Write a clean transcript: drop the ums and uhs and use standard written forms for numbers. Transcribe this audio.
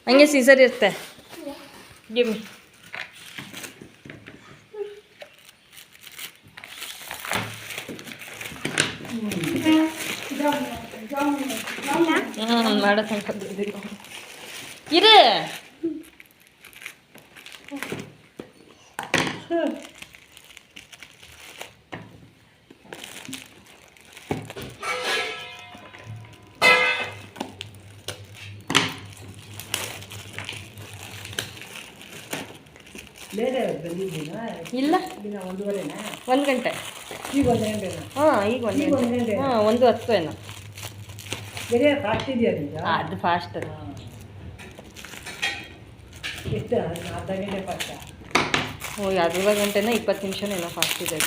ಹಂಗೆ ಸೀಸರ್ ಇರುತ್ತೆ. Give me. ಮಾಡೋ ತನಕ ಬಿದ್ದಿಲ್ಲ ಇರೇ. ಇಲ್ಲ 1 ಗಂಟೆ. ಈಗ 1 ಗಂಟೆನಾ? ಹಾಂ ಈಗ 1 ಗಂಟೆ. ಹಾಂ 1:10 ಏನೋ. ಫಾಸ್ಟ್ ಇದೆಯಾ ನಿಮ್ಗೆ? ಅದು ಫಾಸ್ಟ್. ಎಷ್ಟು? ಅರ್ಧ ಗಂಟೆ ಫಾಸ್ಟಾ? ಓ ಅರ್ಧ ಗಂಟೆನ 20 ನಿಮಿಷನೋ ಏನೋ ಫಾಸ್ಟ್ ಇದೆ.